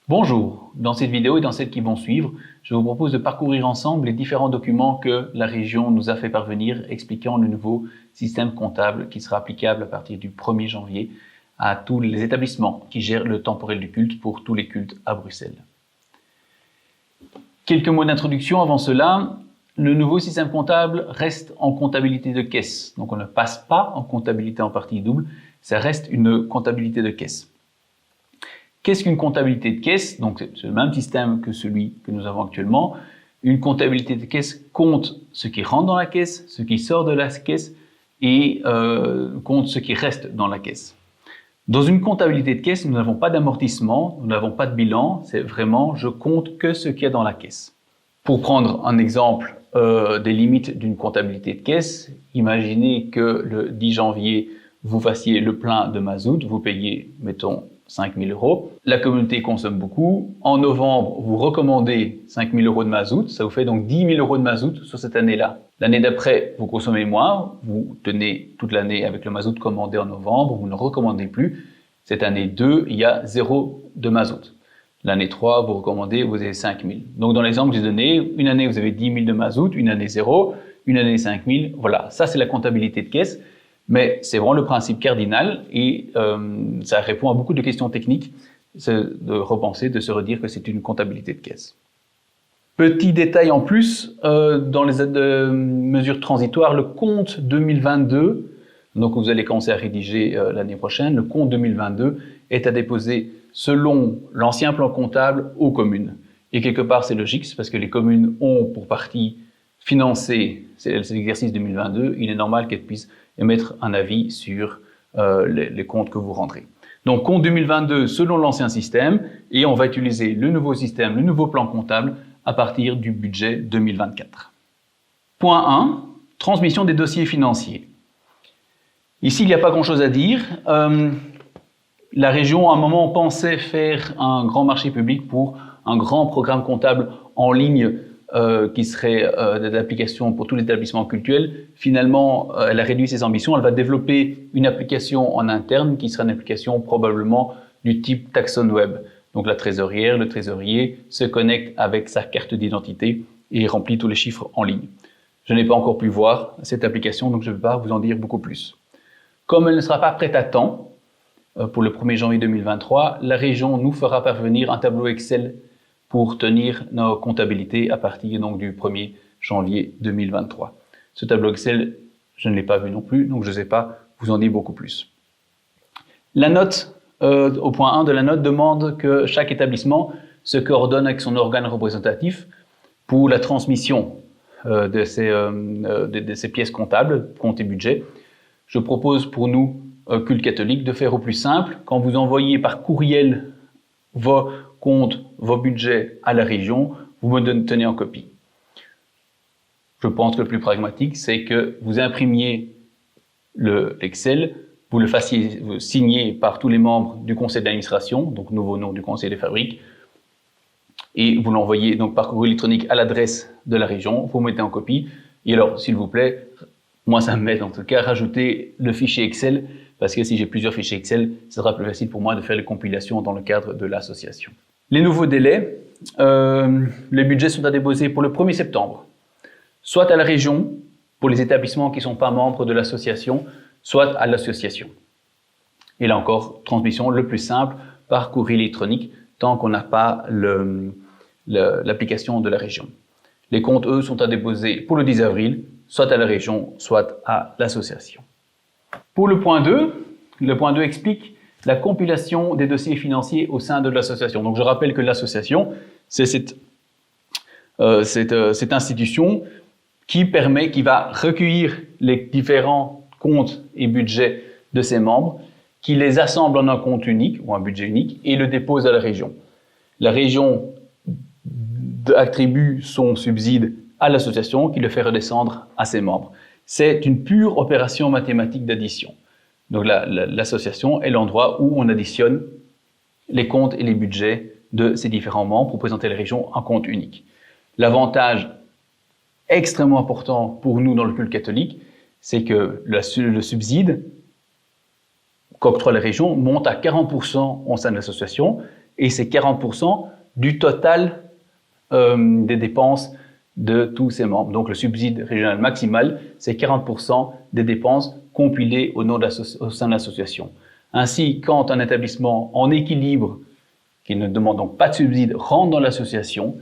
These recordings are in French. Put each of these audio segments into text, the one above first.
Bonjour, dans cette vidéo et dans celles qui vont suivre, je vous propose de parcourir ensemble les différents documents que la région nous a fait parvenir expliquant le nouveau système comptable qui sera applicable à partir du 1er janvier à tous les établissements qui gèrent le temporel du culte pour tous les cultes à Bruxelles. Quelques mots d'introduction avant cela. Le nouveau système comptable reste en comptabilité de caisse, donc on ne passe pas en comptabilité en partie double, ça reste une comptabilité de caisse. Qu'est-ce qu'une comptabilité de caisse? Donc c'est le même système que celui que nous avons actuellement. Une comptabilité de caisse compte ce qui rentre dans la caisse, ce qui sort de la caisse et compte ce qui reste dans la caisse. Dans une comptabilité de caisse, nous n'avons pas d'amortissement, nous n'avons pas de bilan, c'est vraiment je compte que ce qu'il y a dans la caisse. Pour prendre un exemple des limites d'une comptabilité de caisse, imaginez que le 10 janvier, vous fassiez le plein de mazout, vous payez, mettons, 5 000 €. La communauté consomme beaucoup. En novembre, vous recommandez 5 000 € de mazout. Ça vous fait donc 10 000 € de mazout sur cette année-là. L'année d'après, vous consommez moins. Vous tenez toute l'année avec le mazout commandé en novembre. Vous ne recommandez plus. Cette année 2, il y a 0 de mazout. L'année 3, vous recommandez, vous avez 5 000. Donc dans l'exemple que j'ai donné, une année, vous avez 10 000 de mazout, une année 0, une année 5 000. Voilà, ça c'est la comptabilité de caisse. Mais c'est vraiment le principe cardinal et ça répond à beaucoup de questions techniques, de repenser, de se redire que c'est une comptabilité de caisse. Petit détail en plus, dans les mesures transitoires, le compte 2022, donc vous allez commencer à rédiger l'année prochaine, le compte 2022 est à déposer selon l'ancien plan comptable aux communes. Et quelque part c'est logique, c'est parce que les communes ont pour partie financé l'exercice 2022, il est normal qu'elles puissent émettre un avis sur les comptes que vous rendrez. Donc, compte 2022 selon l'ancien système et on va utiliser le nouveau système, le nouveau plan comptable à partir du budget 2024. Point 1, transmission des dossiers financiers. Ici, il n'y a pas grand-chose à dire. La région, à un moment, pensait faire un grand marché public pour un grand programme comptable en ligne qui serait d'application pour tous les établissements cultuels. Finalement, elle a réduit ses ambitions. Elle va développer une application en interne qui sera une application probablement du type Taxon Web. Donc la trésorière, le trésorier se connecte avec sa carte d'identité et remplit tous les chiffres en ligne. Je n'ai pas encore pu voir cette application, donc je ne vais pas vous en dire beaucoup plus. Comme elle ne sera pas prête à temps, pour le 1er janvier 2023, la région nous fera parvenir un tableau Excel pour tenir nos comptabilités à partir donc du 1er janvier 2023. Ce tableau Excel, je ne l'ai pas vu non plus, donc je ne sais pas vous en dire beaucoup plus. La note, au point 1 de la note, demande que chaque établissement se coordonne avec son organe représentatif pour la transmission de ces pièces comptables, compte et budget. Je propose pour nous, culte catholique, de faire au plus simple. Quand vous envoyez par courriel vos comptes, vos budgets à la région, vous me tenez en copie. Je pense que le plus pragmatique, c'est que vous imprimiez l'Excel, vous le fassiez signer par tous les membres du conseil d'administration, donc nouveau nom du conseil des fabriques, et vous l'envoyez donc par courrier électronique à l'adresse de la région, vous mettez en copie, et alors, s'il vous plaît, moi ça m'aide en tout cas, rajoutez le fichier Excel, parce que si j'ai plusieurs fichiers Excel, ce sera plus facile pour moi de faire les compilations dans le cadre de l'association. Les nouveaux délais, les budgets sont à déposer pour le 1er septembre, soit à la région, pour les établissements qui ne sont pas membres de l'association, soit à l'association. Et là encore, transmission le plus simple par courrier électronique, tant qu'on n'a pas l'application de la région. Les comptes, eux, sont à déposer pour le 10 avril, soit à la région, soit à l'association. Pour le point 2 explique la compilation des dossiers financiers au sein de l'association. Donc je rappelle que l'association, c'est cette institution qui va recueillir les différents comptes et budgets de ses membres, qui les assemble en un compte unique ou un budget unique et le dépose à la région. La région attribue son subside à l'association qui le fait redescendre à ses membres. C'est une pure opération mathématique d'addition. Donc l'association est l'endroit où on additionne les comptes et les budgets de ces différents membres pour présenter à la région un compte unique. L'avantage extrêmement important pour nous dans le culte catholique, c'est que le subside qu'octroie la région monte à 40% au sein de l'association et c'est 40% du total des dépenses de tous ses membres. Donc le subside régional maximal, c'est 40% des dépenses compilées au sein de l'association. Ainsi, quand un établissement en équilibre, qui ne demande donc pas de subside, rentre dans l'association,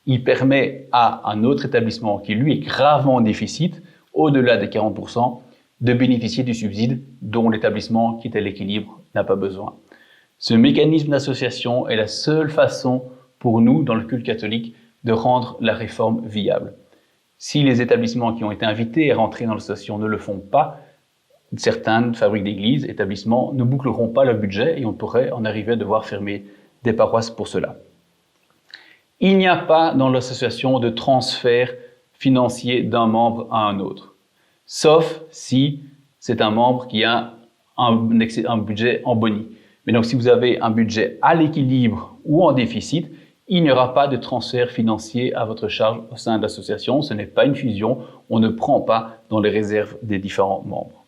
il permet à un autre établissement qui lui est gravement en déficit, au-delà des 40%, de bénéficier du subside dont l'établissement qui est à l'équilibre n'a pas besoin. Ce mécanisme d'association est la seule façon pour nous, dans le culte catholique, de rendre la réforme viable. Si les établissements qui ont été invités à rentrer dans l'association ne le font pas, certaines fabriques d'églises, établissements, ne boucleront pas leur budget et on pourrait en arriver à devoir fermer des paroisses pour cela. Il n'y a pas dans l'association de transfert financier d'un membre à un autre, sauf si c'est un membre qui a un budget en boni. Mais donc si vous avez un budget à l'équilibre ou en déficit, il n'y aura pas de transfert financier à votre charge au sein de l'association. Ce n'est pas une fusion, on ne prend pas dans les réserves des différents membres.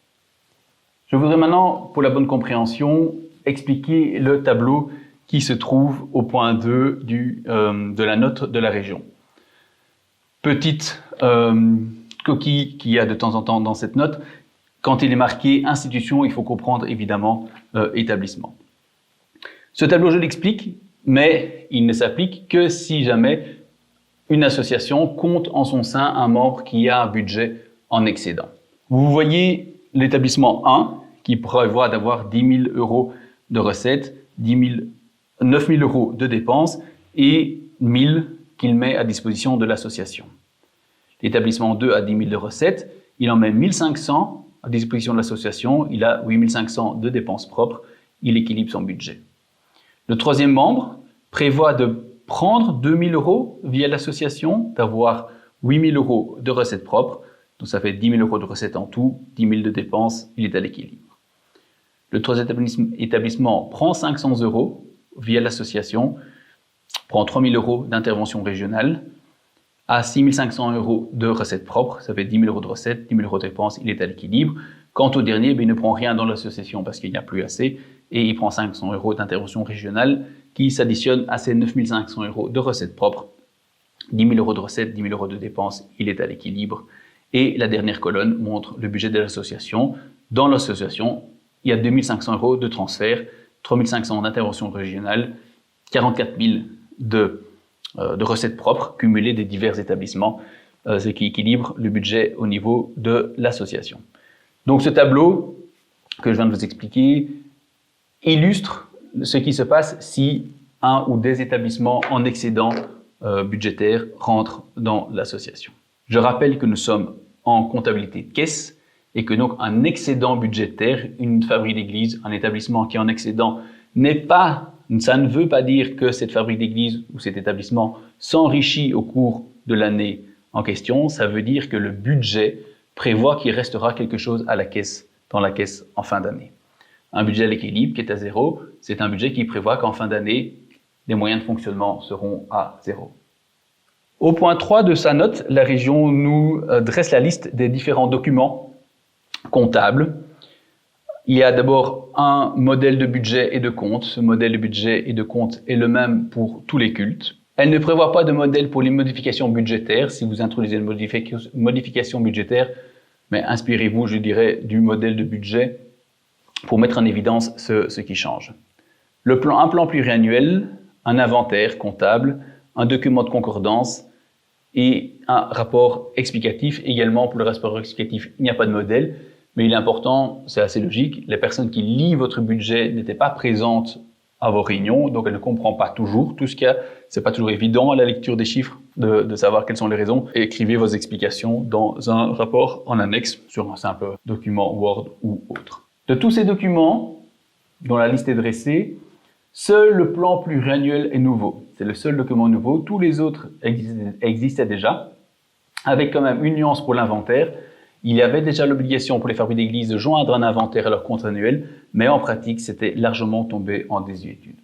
Je voudrais maintenant, pour la bonne compréhension, expliquer le tableau qui se trouve au point 2 de la note de la région. Petite coquille qu'il y a de temps en temps dans cette note. Quand il est marqué institution, il faut comprendre évidemment établissement. Ce tableau, je l'explique, mais il ne s'applique que si jamais une association compte en son sein un membre qui a un budget en excédent. Vous voyez l'établissement 1 qui prévoit d'avoir 10 000 euros de recettes, 9 000 euros de dépenses et 1 000 qu'il met à disposition de l'association. L'établissement 2 a 10 000 de recettes, il en met 1 500 à disposition de l'association, il a 8 500 de dépenses propres, il équilibre son budget. Le troisième membre prévoit de prendre 2 000 euros via l'association, d'avoir 8 000 euros de recettes propres, donc ça fait 10 000 euros de recettes en tout, 10 000 de dépenses, il est à l'équilibre. Le troisième établissement prend 500 euros via l'association, prend 3 000 euros d'intervention régionale, a 6 500 euros de recettes propres, ça fait 10 000 euros de recettes, 10 000 euros de dépenses, il est à l'équilibre. Quant au dernier, il ne prend rien dans l'association parce qu'il n'y a plus assez, et il prend 500 euros d'intervention régionale qui s'additionne à ses 9 500 euros de recettes propres, 10 000 euros de recettes, 10 000 euros de dépenses, il est à l'équilibre. Et la dernière colonne montre le budget de l'association. Dans l'association, il y a 2 500 euros de transfert, 3 500 d'intervention régionale, 44 000 de recettes propres cumulées des divers établissements, ce qui équilibre le budget au niveau de l'association. Donc ce tableau que je viens de vous expliquer illustre ce qui se passe si un ou des établissements en excédent budgétaire rentrent dans l'association. Je rappelle que nous sommes en comptabilité de caisse et que donc un excédent budgétaire, une fabrique d'église, un établissement qui est en excédent, ça ne veut pas dire que cette fabrique d'église ou cet établissement s'enrichit au cours de l'année en question, ça veut dire que le budget prévoit qu'il restera quelque chose à la caisse, dans la caisse en fin d'année. Un budget à l'équilibre qui est à 0, c'est un budget qui prévoit qu'en fin d'année, les moyens de fonctionnement seront à 0. Au point 3 de sa note, la région nous dresse la liste des différents documents comptables. Il y a d'abord un modèle de budget et de compte. Ce modèle de budget et de compte est le même pour tous les cultes. Elle ne prévoit pas de modèle pour les modifications budgétaires. Si vous introduisez une modification budgétaire, mais inspirez-vous, je dirais, du modèle de budget pour mettre en évidence ce qui change. Un plan pluriannuel, un inventaire comptable, un document de concordance et un rapport explicatif. Également, pour le rapport explicatif, il n'y a pas de modèle, mais il est important, c'est assez logique, les personnes qui lisent votre budget n'étaient pas présentes à vos réunions, donc elles ne comprennent pas toujours tout ce qu'il y a. C'est pas toujours évident à la lecture des chiffres de savoir quelles sont les raisons. Et écrivez vos explications dans un rapport en annexe sur un simple document Word ou autre. De tous ces documents, dont la liste est dressée, seul le plan pluriannuel est nouveau. C'est le seul document nouveau. Tous les autres existaient déjà, avec quand même une nuance pour l'inventaire. Il y avait déjà l'obligation pour les fabriques d'église de joindre un inventaire à leur compte annuel, mais en pratique, c'était largement tombé en désuétude.